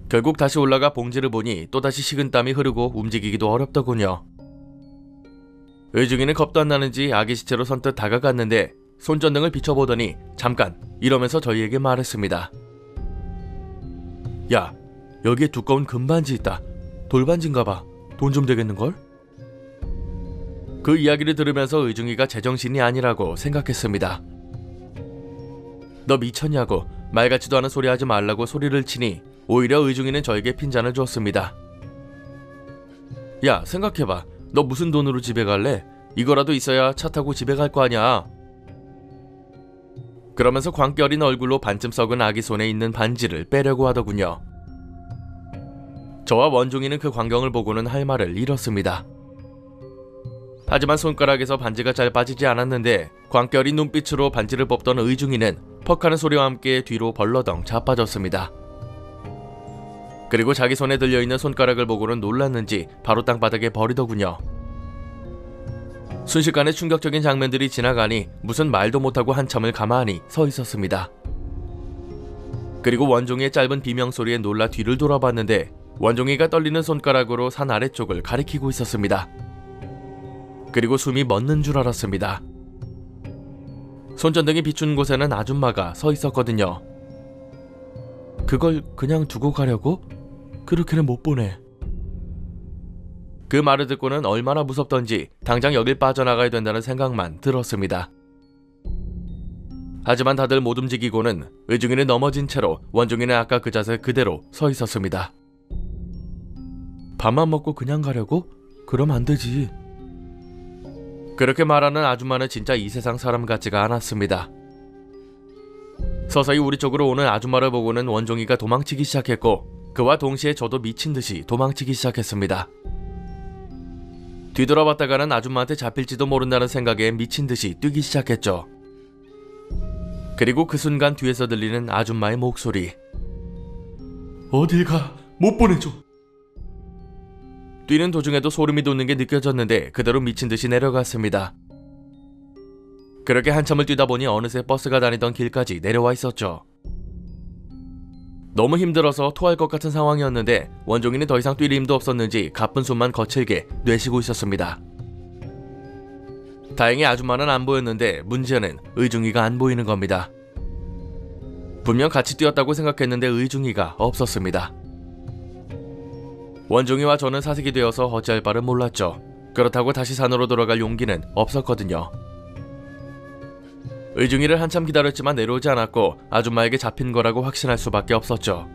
결국 다시 올라가 봉지를 보니 또다시 식은땀이 흐르고 움직이기도 어렵더군요. 의중이는 겁도 안 나는지 아기 시체로 선뜻 다가갔는데 손전등을 비춰보더니 잠깐 이러면서 저희에게 말했습니다. 야, 여기에 두꺼운 금반지 있다. 돌반지인가봐. 돈 좀 되겠는걸? 그 이야기를 들으면서 의중이가 제정신이 아니라고 생각했습니다. 너 미쳤냐고 말 같지도 않은 소리 하지 말라고 소리를 치니 오히려 의중이는 저에게 핀잔을 줬습니다. 야, 생각해봐. 너 무슨 돈으로 집에 갈래? 이거라도 있어야 차 타고 집에 갈 거 아냐. 그러면서 광기 어린 얼굴로 반쯤 썩은 아기 손에 있는 반지를 빼려고 하더군요. 저와 원종이는 그 광경을 보고는 할 말을 잃었습니다. 하지만 손가락에서 반지가 잘 빠지지 않았는데 광기 어린 눈빛으로 반지를 뽑던 의중이는 퍽하는 소리와 함께 뒤로 벌러덩 자빠졌습니다. 그리고 자기 손에 들려있는 손가락을 보고는 놀랐는지 바로 땅바닥에 버리더군요. 순식간에 충격적인 장면들이 지나가니 무슨 말도 못하고 한참을 가만히 서 있었습니다. 그리고 원종이의 짧은 비명소리에 놀라 뒤를 돌아봤는데 원종이가 떨리는 손가락으로 산 아래쪽을 가리키고 있었습니다. 그리고 숨이 멎는 줄 알았습니다. 손전등이 비춘 곳에는 아줌마가 서 있었거든요. 그걸 그냥 두고 가려고? 그렇게는 못 보내. 그 말을 듣고는 얼마나 무섭던지 당장 여길 빠져나가야 된다는 생각만 들었습니다. 하지만 다들 못 움직이고는 의중이는 넘어진 채로 원종이는 아까 그 자세 그대로 서 있었습니다. 밥만 먹고 그냥 가려고? 그럼 안 되지. 그렇게 말하는 아줌마는 진짜 이 세상 사람 같지가 않았습니다. 서서히 우리 쪽으로 오는 아줌마를 보고는 원종이가 도망치기 시작했고 그와 동시에 저도 미친 듯이 도망치기 시작했습니다. 뒤돌아봤다가는 아줌마한테 잡힐지도 모른다는 생각에 미친 듯이 뛰기 시작했죠. 그리고 그 순간 뒤에서 들리는 아줌마의 목소리. 어딜 가? 못 보내줘. 뛰는 도중에도 소름이 돋는 게 느껴졌는데 그대로 미친 듯이 내려갔습니다. 그렇게 한참을 뛰다 보니 어느새 버스가 다니던 길까지 내려와 있었죠. 너무 힘들어서 토할 것 같은 상황이었는데 원종이는 더 이상 뛸 힘도 없었는지 가쁜 숨만 거칠게 내쉬고 있었습니다. 다행히 아줌마는 안 보였는데 문제는 의중이가 안 보이는 겁니다. 분명 같이 뛰었다고 생각했는데 의중이가 없었습니다. 원종이와 저는 사색이 되어서 어찌할 바를 몰랐죠. 그렇다고 다시 산으로 돌아갈 용기는 없었거든요. 의중이를 한참 기다렸지만 내려오지 않았고 아줌마에게 잡힌 거라고 확신할 수밖에 없었죠.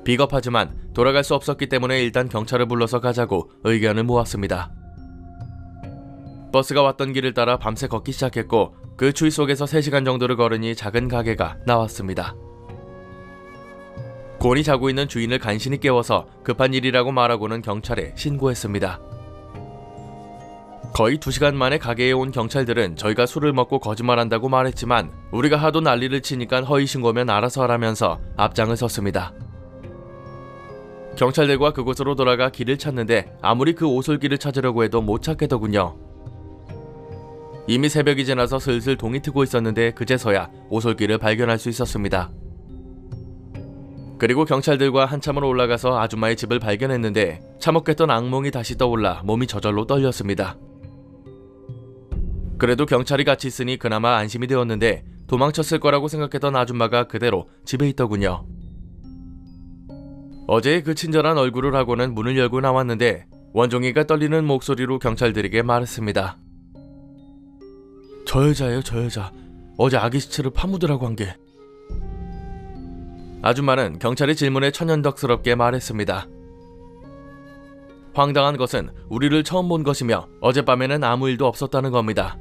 비겁하지만 돌아갈 수 없었기 때문에 일단 경찰을 불러서 가자고 의견을 모았습니다. 버스가 왔던 길을 따라 밤새 걷기 시작했고 그 추위 속에서 3시간 정도를 걸으니 작은 가게가 나왔습니다. 곤히 자고 있는 주인을 간신히 깨워서 급한 일이라고 말하고는 경찰에 신고했습니다. 거의 2시간 만에 가게에 온 경찰들은 저희가 술을 먹고 거짓말한다고 말했지만 우리가 하도 난리를 치니까 허위 신고면 알아서 하라면서 앞장을 섰습니다. 경찰들과 그곳으로 돌아가 길을 찾는데 아무리 그 오솔길을 찾으려고 해도 못 찾겠더군요. 이미 새벽이 지나서 슬슬 동이 트고 있었는데 그제서야 오솔길을 발견할 수 있었습니다. 그리고 경찰들과 한참을 올라가서 아줌마의 집을 발견했는데 참혹했던 악몽이 다시 떠올라 몸이 저절로 떨렸습니다. 그래도 경찰이 같이 있으니 그나마 안심이 되었는데 도망쳤을 거라고 생각했던 아줌마가 그대로 집에 있더군요. 어제의 그 친절한 얼굴을 하고는 문을 열고 나왔는데 원종이가 떨리는 목소리로 경찰들에게 말했습니다. 저 여자예요, 저 여자. 어제 아기 시체를 파묻으라고 한 게. 아줌마는 경찰의 질문에 천연덕스럽게 말했습니다. 황당한 것은 우리를 처음 본 것이며 어젯밤에는 아무 일도 없었다는 겁니다.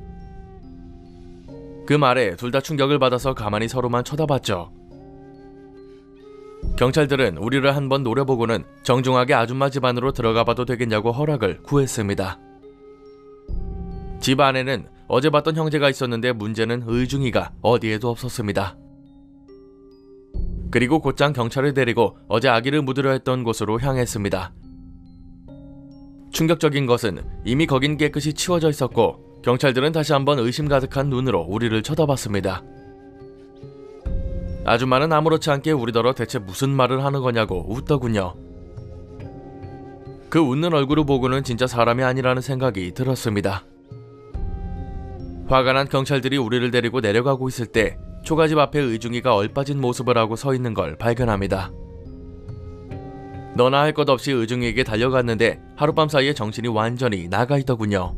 그 말에 둘 다 충격을 받아서 가만히 서로만 쳐다봤죠. 경찰들은 우리를 한번 노려보고는 정중하게 아줌마 집 안으로 들어가봐도 되겠냐고 허락을 구했습니다. 집 안에는 어제 봤던 형제가 있었는데 문제는 의중이가 어디에도 없었습니다. 그리고 곧장 경찰을 데리고 어제 아기를 묻으려 했던 곳으로 향했습니다. 충격적인 것은 이미 거긴 깨끗이 치워져 있었고 경찰들은 다시 한번 의심 가득한 눈으로 우리를 쳐다봤습니다. 아줌마는 아무렇지 않게 우리더러 대체 무슨 말을 하는 거냐고 웃더군요. 그 웃는 얼굴을 보고는 진짜 사람이 아니라는 생각이 들었습니다. 화가 난 경찰들이 우리를 데리고 내려가고 있을 때 초가집 앞에 의중이가 얼빠진 모습을 하고 서 있는 걸 발견합니다. 너나 할 것 없이 의중이에게 달려갔는데 하룻밤 사이에 정신이 완전히 나가 있더군요.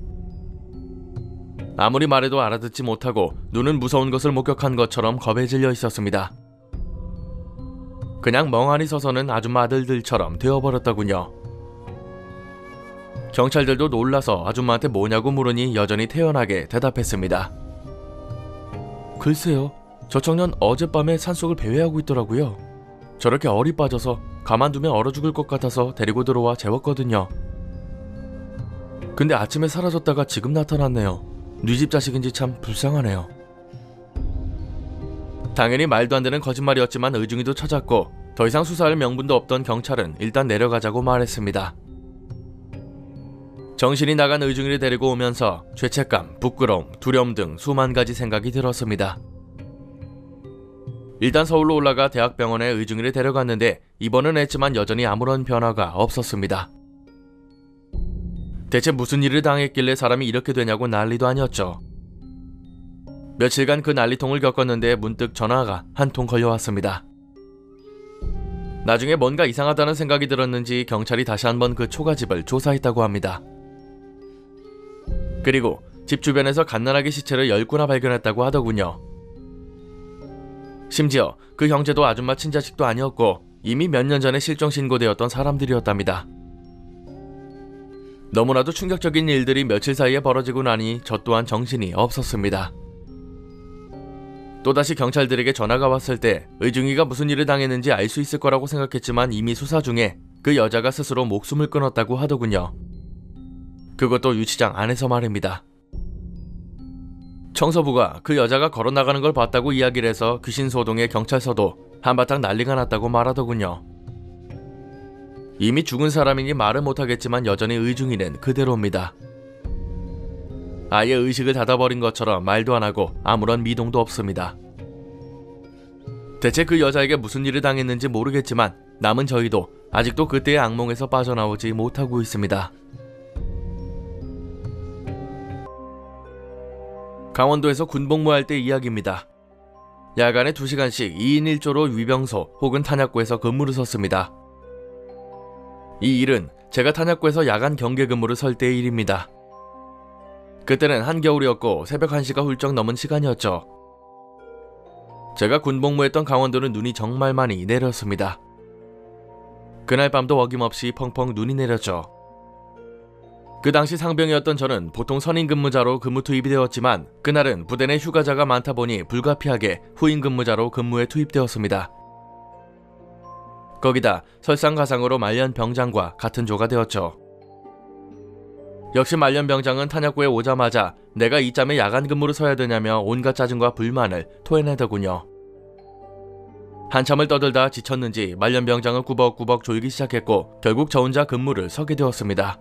아무리 말해도 알아듣지 못하고 눈은 무서운 것을 목격한 것처럼 겁에 질려 있었습니다. 그냥 멍하니 서서는 아줌마 아들들처럼 되어버렸더군요. 경찰들도 놀라서 아줌마한테 뭐냐고 물으니 여전히 태연하게 대답했습니다. 글쎄요, 저 청년 어젯밤에 산속을 배회하고 있더라고요. 저렇게 얼이 빠져서 가만두면 얼어 죽을 것 같아서 데리고 들어와 재웠거든요. 근데 아침에 사라졌다가 지금 나타났네요. 네 집 자식인지 참 불쌍하네요. 당연히 말도 안 되는 거짓말이었지만 의중이도 찾았고 더 이상 수사할 명분도 없던 경찰은 일단 내려가자고 말했습니다. 정신이 나간 의중이를 데리고 오면서 죄책감, 부끄러움, 두려움 등 수만 가지 생각이 들었습니다. 일단 서울로 올라가 대학병원에 의중이를 데려갔는데 입원은 했지만 여전히 아무런 변화가 없었습니다. 대체 무슨 일을 당했길래 사람이 이렇게 되냐고 난리도 아니었죠. 며칠간 그 난리통을 겪었는데 문득 전화가 한 통 걸려왔습니다. 나중에 뭔가 이상하다는 생각이 들었는지 경찰이 다시 한번 그 초가집을 조사했다고 합니다. 그리고 집 주변에서 갓난아기 시체를 10구나 발견했다고 하더군요. 심지어 그 형제도 아줌마 친자식도 아니었고 이미 몇 년 전에 실종 신고되었던 사람들이었답니다. 너무나도 충격적인 일들이 며칠 사이에 벌어지고 나니 저 또한 정신이 없었습니다. 또다시 경찰들에게 전화가 왔을 때 의중이가 무슨 일을 당했는지 알 수 있을 거라고 생각했지만 이미 수사 중에 그 여자가 스스로 목숨을 끊었다고 하더군요. 그것도 유치장 안에서 말입니다. 청소부가 그 여자가 걸어나가는 걸 봤다고 이야기를 해서 귀신소동의 경찰서도 한바탕 난리가 났다고 말하더군요. 이미 죽은 사람이니 말을 못하겠지만 여전히 의중이는 그대로입니다. 아예 의식을 닫아버린 것처럼 말도 안 하고 아무런 미동도 없습니다. 대체 그 여자에게 무슨 일을 당했는지 모르겠지만 남은 저희도 아직도 그때의 악몽에서 빠져나오지 못하고 있습니다. 강원도에서 군복무할 때 이야기입니다. 야간에 2시간씩 2인 1조로 위병소 혹은 탄약고에서 근무를 섰습니다. 이 일은 제가 탄약고에서 야간 경계 근무를 설 때의 일입니다. 그때는 한겨울이었고 새벽 1시가 훌쩍 넘은 시간이었죠. 제가 군복무했던 강원도는 눈이 정말 많이 내렸습니다. 그날 밤도 어김없이 펑펑 눈이 내렸죠. 그 당시 상병이었던 저는 보통 선임 근무자로 근무 투입이 되었지만 그날은 부대 내 휴가자가 많다 보니 불가피하게 후임 근무자로 근무에 투입되었습니다. 거기다 설상가상으로 말년병장과 같은 조가 되었죠. 역시 말년병장은 탄약고에 오자마자 내가 이짬에 야간 근무를 서야 되냐며 온갖 짜증과 불만을 토해내더군요. 한참을 떠들다 지쳤는지 말년병장은 꾸벅꾸벅 졸기 시작했고 결국 저 혼자 근무를 서게 되었습니다.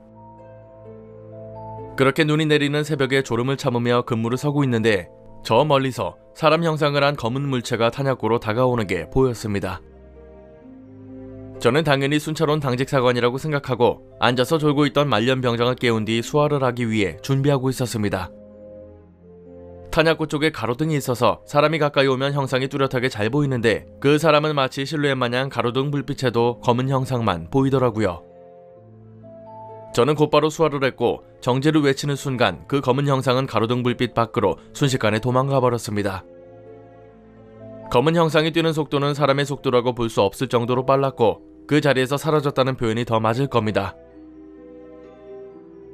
그렇게 눈이 내리는 새벽에 졸음을 참으며 근무를 서고 있는데 저 멀리서 사람 형상을 한 검은 물체가 탄약고로 다가오는 게 보였습니다. 저는 당연히 순찰원 당직사관이라고 생각하고 앉아서 졸고 있던 말년병장을 깨운 뒤 수화를 하기 위해 준비하고 있었습니다. 탄약고 쪽에 가로등이 있어서 사람이 가까이 오면 형상이 뚜렷하게 잘 보이는데 그 사람은 마치 실루엣 마냥 가로등 불빛에도 검은 형상만 보이더라고요. 저는 곧바로 수화를 했고 정지를 외치는 순간 그 검은 형상은 가로등 불빛 밖으로 순식간에 도망가 버렸습니다. 검은 형상이 뛰는 속도는 사람의 속도라고 볼 수 없을 정도로 빨랐고 그 자리에서 사라졌다는 표현이 더 맞을 겁니다.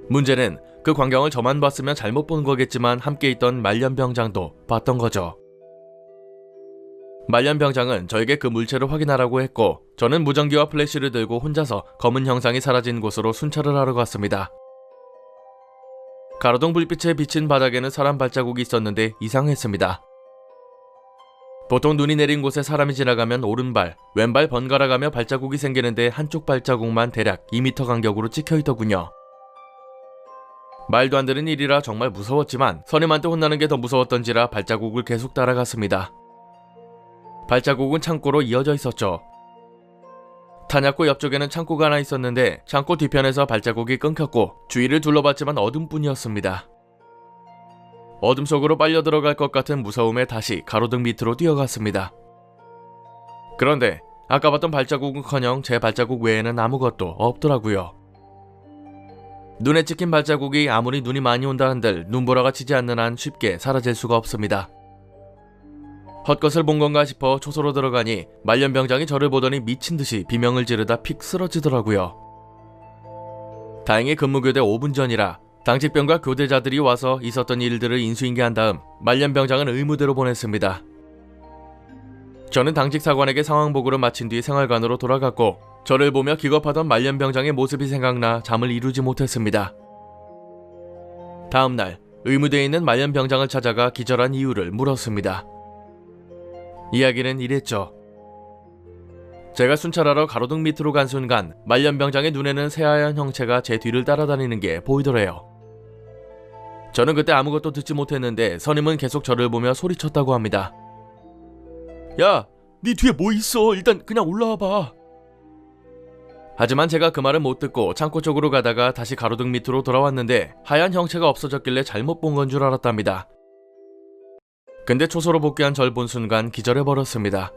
문제는 그 광경을 저만 봤으면 잘못 본 거겠지만 함께 있던 말년병장도 봤던 거죠. 말년병장은 저에게 그 물체를 확인하라고 했고 저는 무전기와 플래시를 들고 혼자서 검은 형상이 사라진 곳으로 순찰을 하러 갔습니다. 가로등 불빛에 비친 바닥에는 사람 발자국이 있었는데 이상했습니다. 보통 눈이 내린 곳에 사람이 지나가면 오른발, 왼발 번갈아가며 발자국이 생기는데 한쪽 발자국만 대략 2m 간격으로 찍혀있더군요. 말도 안 되는 일이라 정말 무서웠지만 선임한테 혼나는 게 더 무서웠던지라 발자국을 계속 따라갔습니다. 발자국은 창고로 이어져 있었죠. 탄약고 옆쪽에는 창고가 하나 있었는데 창고 뒤편에서 발자국이 끊겼고 주위를 둘러봤지만 어둠뿐이었습니다. 어둠 속으로 빨려 들어갈 것 같은 무서움에 다시 가로등 밑으로 뛰어갔습니다. 그런데 아까 봤던 발자국은커녕 제 발자국 외에는 아무것도 없더라고요. 눈에 찍힌 발자국이 아무리 눈이 많이 온다 한들 눈보라가 치지 않는 한 쉽게 사라질 수가 없습니다. 헛것을 본 건가 싶어 초소로 들어가니 말년병장이 저를 보더니 미친듯이 비명을 지르다 픽 쓰러지더라고요. 다행히 근무교대 5분 전이라 당직병과 교대자들이 와서 있었던 일들을 인수인계한 다음 말년병장은 의무대로 보냈습니다. 저는 당직사관에게 상황 보고를 마친 뒤 생활관으로 돌아갔고 저를 보며 기겁하던 말년병장의 모습이 생각나 잠을 이루지 못했습니다. 다음날 의무대에 있는 말년병장을 찾아가 기절한 이유를 물었습니다. 이야기는 이랬죠. 제가 순찰하러 가로등 밑으로 간 순간 말년병장의 눈에는 새하얀 형체가 제 뒤를 따라다니는 게 보이더래요. 저는 그때 아무것도 듣지 못했는데 선임은 계속 저를 보며 소리쳤다고 합니다. 야, 네 뒤에 뭐 있어? 일단 그냥 올라와봐. 하지만 제가 그 말을 못 듣고 창고 쪽으로 가다가 다시 가로등 밑으로 돌아왔는데 하얀 형체가 없어졌길래 잘못 본 건 줄 알았답니다. 근데 초소로 복귀한 절 본 순간 기절해버렸습니다.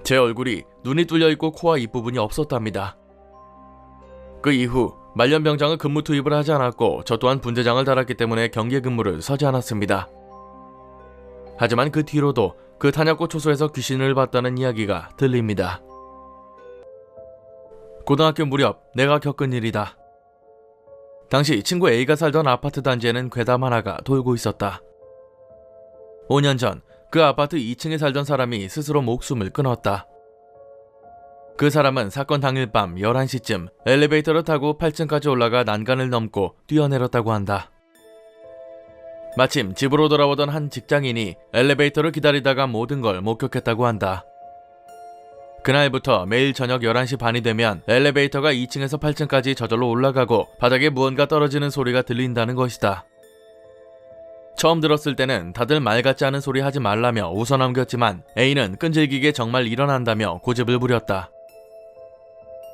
제 얼굴이 눈이 뚫려있고 코와 입부분이 없었답니다. 그 이후 말년병장은 근무 투입을 하지 않았고 저 또한 분대장을 달았기 때문에 경계 근무를 서지 않았습니다. 하지만 그 뒤로도 그 탄약고 초소에서 귀신을 봤다는 이야기가 들립니다. 고등학교 무렵 내가 겪은 일이다. 당시 친구 A가 살던 아파트 단지에는 괴담 하나가 돌고 있었다. 5년 전 그 아파트 2층에 살던 사람이 스스로 목숨을 끊었다. 그 사람은 사건 당일 밤 11시쯤 엘리베이터를 타고 8층까지 올라가 난간을 넘고 뛰어내렸다고 한다. 마침 집으로 돌아오던 한 직장인이 엘리베이터를 기다리다가 모든 걸 목격했다고 한다. 그날부터 매일 저녁 11시 반이 되면 엘리베이터가 2층에서 8층까지 저절로 올라가고 바닥에 무언가 떨어지는 소리가 들린다는 것이다. 처음 들었을 때는 다들 말 같지 않은 소리 하지 말라며 웃어넘겼지만 A는 끈질기게 정말 일어난다며 고집을 부렸다.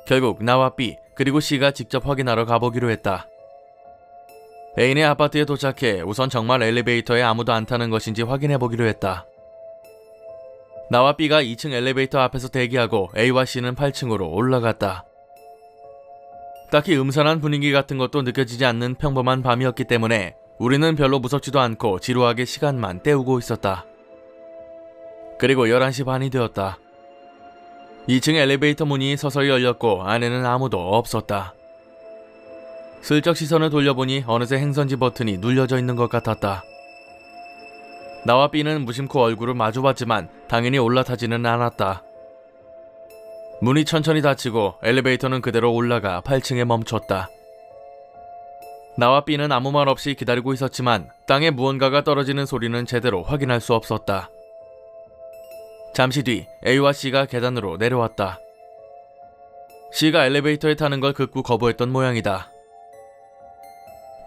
결국 나와 B 그리고 C가 직접 확인하러 가보기로 했다. A네 아파트에 도착해 우선 정말 엘리베이터에 아무도 안 타는 것인지 확인해보기로 했다. 나와 B가 2층 엘리베이터 앞에서 대기하고 A와 C는 8층으로 올라갔다. 딱히 음산한 분위기 같은 것도 느껴지지 않는 평범한 밤이었기 때문에 우리는 별로 무섭지도 않고 지루하게 시간만 때우고 있었다. 그리고 11시 반이 되었다. 2층 엘리베이터 문이 서서히 열렸고 안에는 아무도 없었다. 슬쩍 시선을 돌려보니 어느새 행선지 버튼이 눌려져 있는 것 같았다. 나와 B는 무심코 얼굴을 마주봤지만 당연히 올라타지는 않았다. 문이 천천히 닫히고 엘리베이터는 그대로 올라가 8층에 멈췄다. 나와 B는 아무 말 없이 기다리고 있었지만 땅에 무언가가 떨어지는 소리는 제대로 확인할 수 없었다. 잠시 뒤 A와 C가 계단으로 내려왔다. C가 엘리베이터에 타는 걸 극구 거부했던 모양이다.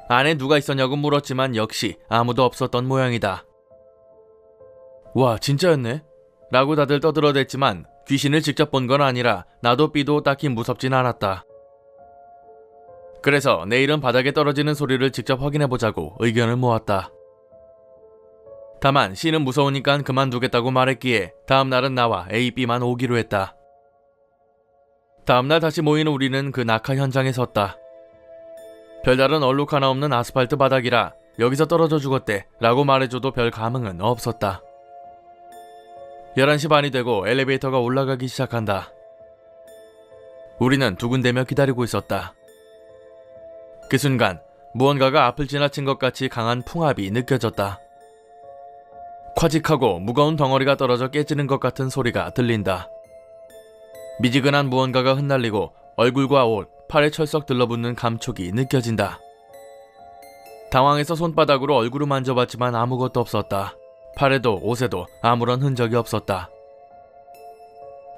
안에 누가 있었냐고 물었지만 역시 아무도 없었던 모양이다. 와, 진짜였네? 라고 다들 떠들어댔지만 귀신을 직접 본 건 아니라 나도 B도 딱히 무섭진 않았다. 그래서 내일은 바닥에 떨어지는 소리를 직접 확인해보자고 의견을 모았다. 다만 C는 무서우니까 그만두겠다고 말했기에 다음날은 나와 A, B만 오기로 했다. 다음날 다시 모인 우리는 그 낙하 현장에 섰다. 별다른 얼룩 하나 없는 아스팔트 바닥이라 여기서 떨어져 죽었대 라고 말해줘도 별 감흥은 없었다. 11시 반이 되고 엘리베이터가 올라가기 시작한다. 우리는 두근대며 기다리고 있었다. 그 순간 무언가가 앞을 지나친 것 같이 강한 풍압이 느껴졌다. 콰직하고 무거운 덩어리가 떨어져 깨지는 것 같은 소리가 들린다. 미지근한 무언가가 흩날리고 얼굴과 옷, 팔에 철썩 들러붙는 감촉이 느껴진다. 당황해서 손바닥으로 얼굴을 만져봤지만 아무것도 없었다. 팔에도 옷에도 아무런 흔적이 없었다.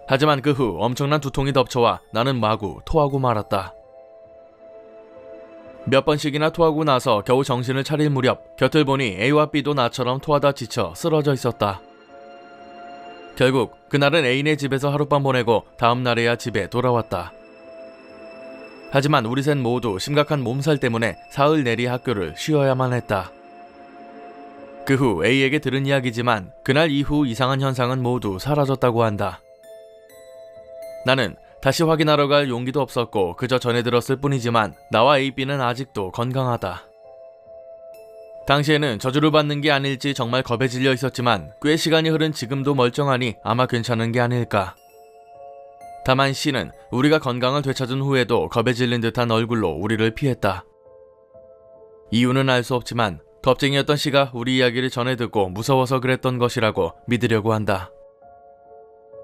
하지만 그 후 엄청난 두통이 덮쳐와 나는 마구 토하고 말았다. 몇 번씩이나 토하고 나서 겨우 정신을 차릴 무렵 곁을 보니 A와 B도 나처럼 토하다 지쳐 쓰러져 있었다. 결국 그날은 A네 집에서 하룻밤 보내고 다음 날에야 집에 돌아왔다. 하지만 우리 셋 모두 심각한 몸살 때문에 사흘 내리 학교를 쉬어야만 했다. 그 후 A에게 들은 이야기지만 그날 이후 이상한 현상은 모두 사라졌다고 한다. 나는 다시 확인하러 갈 용기도 없었고 그저 전해 들었을 뿐이지만 나와 A, B는 아직도 건강하다. 당시에는 저주를 받는 게 아닐지 정말 겁에 질려 있었지만 꽤 시간이 흐른 지금도 멀쩡하니 아마 괜찮은 게 아닐까. 다만 C는 우리가 건강을 되찾은 후에도 겁에 질린 듯한 얼굴로 우리를 피했다. 이유는 알 수 없지만 겁쟁이였던 C가 우리 이야기를 전해 듣고 무서워서 그랬던 것이라고 믿으려고 한다.